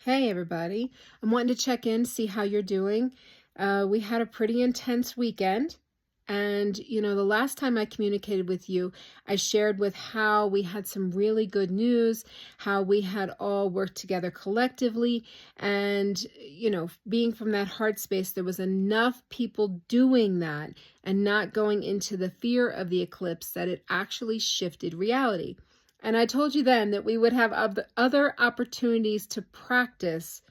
Hey everybody, I'm wanting to check in, see how you're doing. We had a pretty intense weekend, and the last time I communicated with you, I shared with how we had some really good news, how we had all worked together collectively, and being from that heart space, there was enough people doing that and not going into the fear of the eclipse that it actually shifted reality. And I told you then that we would have other opportunities to practice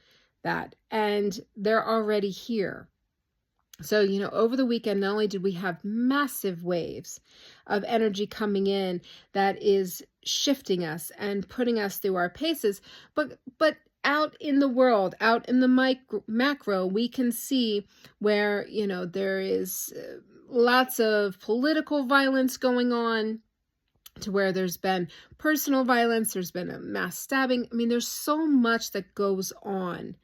that, and they're already here. So, over the weekend, not only did we have massive waves of energy coming in that is shifting us and putting us through our paces, but out in the world, out in the macro, we can see where, there is lots of political violence going on, to where there's been personal violence, there's been a mass stabbing. I mean, there's so much that goes on.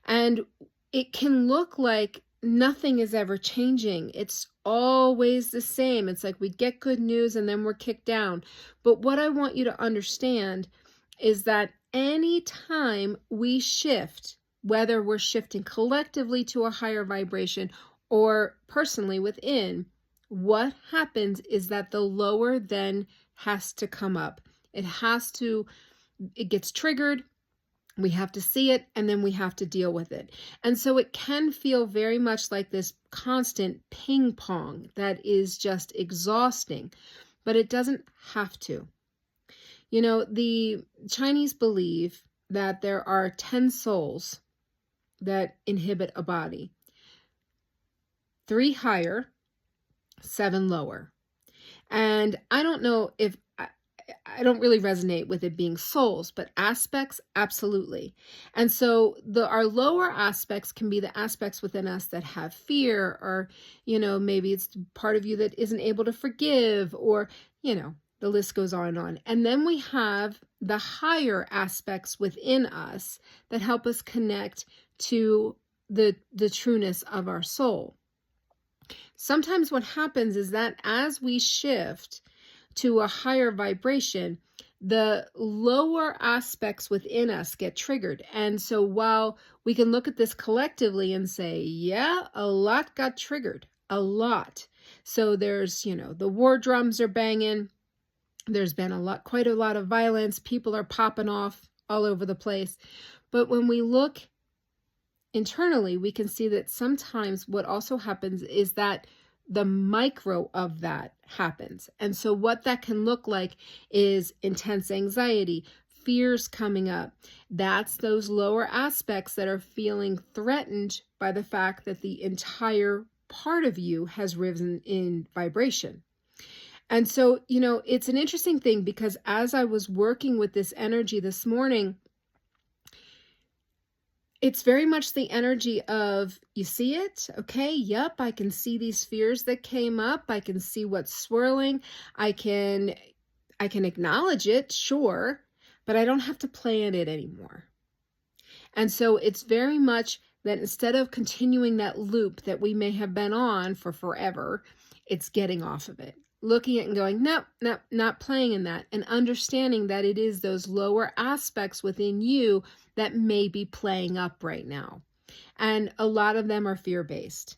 And it can look like nothing is ever changing. It's always the same. It's like we get good news and then we're kicked down. But what I want you to understand is that anytime we shift, whether we're shifting collectively to a higher vibration or personally within, what happens is that the lower then has to come up. It gets triggered. We have to see it, and then we have to deal with it. And so it can feel very much like this constant ping pong that is just exhausting, but it doesn't have to. The Chinese believe that there are 10 souls that inhabit a body. 3 higher, 7 lower. And I don't know if I don't really resonate with it being souls, but aspects, absolutely. And so our lower aspects can be the aspects within us that have fear, or, maybe it's part of you that isn't able to forgive, or, the list goes on and on. And then we have the higher aspects within us that help us connect to the trueness of our soul. Sometimes what happens is that as we shift to a higher vibration, the lower aspects within us get triggered. And so while we can look at this collectively and say, yeah, a lot got triggered, a lot. So there's, the war drums are banging. There's been quite a lot of violence. People are popping off all over the place. But when we look internally, we can see that sometimes what also happens is that the micro of that happens. And so what that can look like is intense anxiety, fears coming up. That's those lower aspects that are feeling threatened by the fact that the entire part of you has risen in vibration. And so, it's an interesting thing, because as I was working with this energy this morning, it's very much the energy of, you see it? Okay, yep, I can see these fears that came up. I can see what's swirling. I can acknowledge it, sure, but I don't have to play in it anymore. And so it's very much that instead of continuing that loop that we may have been on for forever, it's getting off of it. Looking at it and going, nope, not playing in that, and understanding that it is those lower aspects within you that may be playing up right now. And a lot of them are fear-based.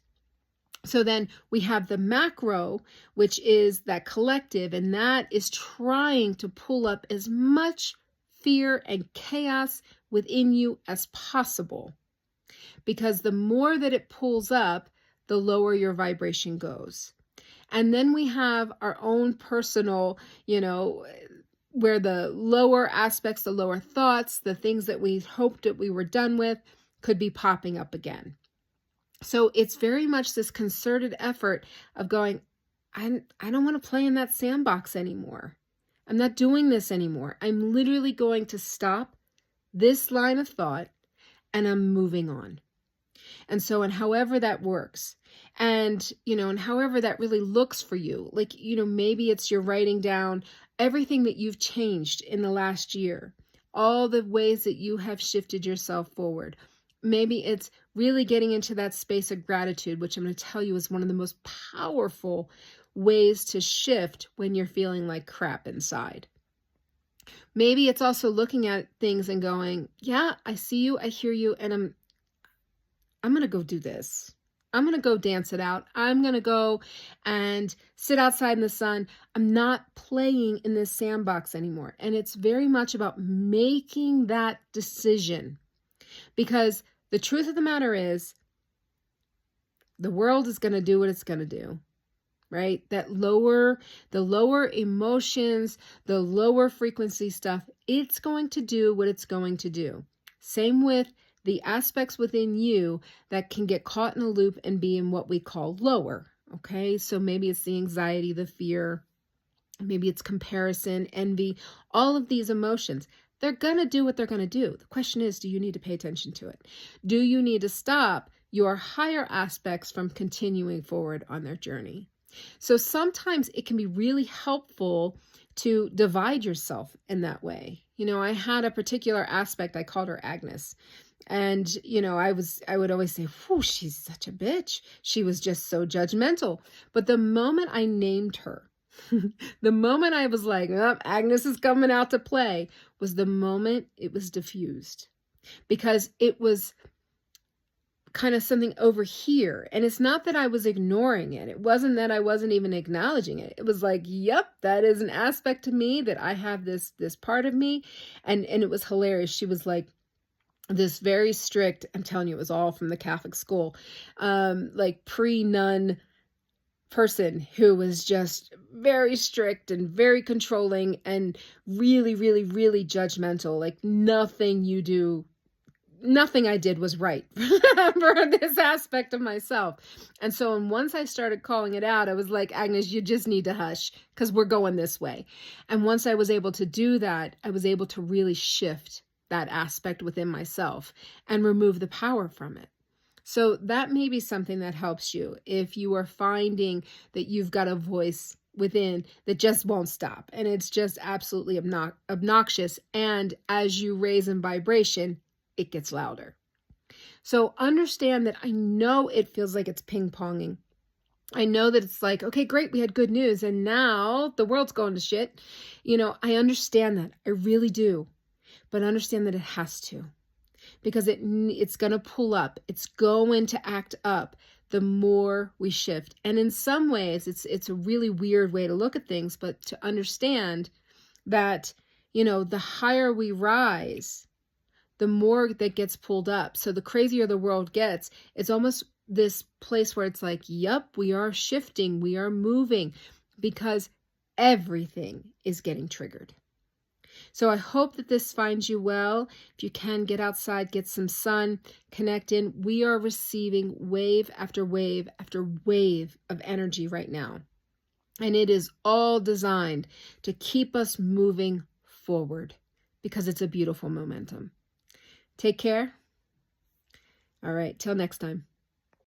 So then we have the macro, which is that collective, and that is trying to pull up as much fear and chaos within you as possible. Because the more that it pulls up, the lower your vibration goes. And then we have our own personal, where the lower aspects, the lower thoughts, the things that we hoped that we were done with could be popping up again. So it's very much this concerted effort of going, I don't want to play in that sandbox anymore. I'm not doing this anymore. I'm literally going to stop this line of thought, and I'm moving on. And so, and however that works, and, and however that really looks for you, like, maybe it's you're writing down everything that you've changed in the last year, all the ways that you have shifted yourself forward. Maybe it's really getting into that space of gratitude, which I'm going to tell you is one of the most powerful ways to shift when you're feeling like crap inside. Maybe it's also looking at things and going, yeah, I see you, I hear you, and I'm going to go do this. I'm going to go dance it out. I'm going to go and sit outside in the sun. I'm not playing in this sandbox anymore. And it's very much about making that decision, because the truth of the matter is the world is going to do what it's going to do, right? The lower emotions, the lower frequency stuff, it's going to do what it's going to do. Same with the aspects within you that can get caught in a loop and be in what we call lower. Okay. So maybe it's the anxiety, the fear, maybe it's comparison, envy, all of these emotions. They're going to do what they're going to do. The question is, do you need to pay attention to it? Do you need to stop your higher aspects from continuing forward on their journey? So sometimes it can be really helpful to divide yourself in that way. I had a particular aspect, I called her Agnes. And, I would always say, whew, she's such a bitch. She was just so judgmental. But the moment I named her, the moment I was like, oh, Agnes is coming out to play, was the moment it was diffused. Because it was kind of something over here. And it's not that I was ignoring it. It wasn't that I wasn't even acknowledging it. It was like, yep, that is an aspect to me, that I have this part of me. And it was hilarious. She was like, this very strict, I'm telling you, it was all from the Catholic school, like pre-nun person who was just very strict and very controlling and really, really, really judgmental. Like nothing I did was right for this aspect of myself. And so once I started calling it out, I was like, Agnes, you just need to hush, because we're going this way. And once I was able to do that, I was able to really shift that aspect within myself and remove the power from it. So that may be something that helps you if you are finding that you've got a voice within that just won't stop and it's just absolutely obnoxious. And as you raise in vibration, it gets louder. So understand that I know it feels like it's ping-ponging. I know that it's like, okay, great, we had good news and now the world's going to shit. I understand that. I really do. But understand that it has to, because it's going to pull up. It's going to act up the more we shift. And in some ways, it's a really weird way to look at things, but to understand that, the higher we rise, the more that gets pulled up. So the crazier the world gets, it's almost this place where it's like, yep, we are shifting, we are moving, because everything is getting triggered. So I hope that this finds you well. If you can, get outside, get some sun, connect in. We are receiving wave after wave after wave of energy right now. And it is all designed to keep us moving forward, because it's a beautiful momentum. Take care. All right, till next time.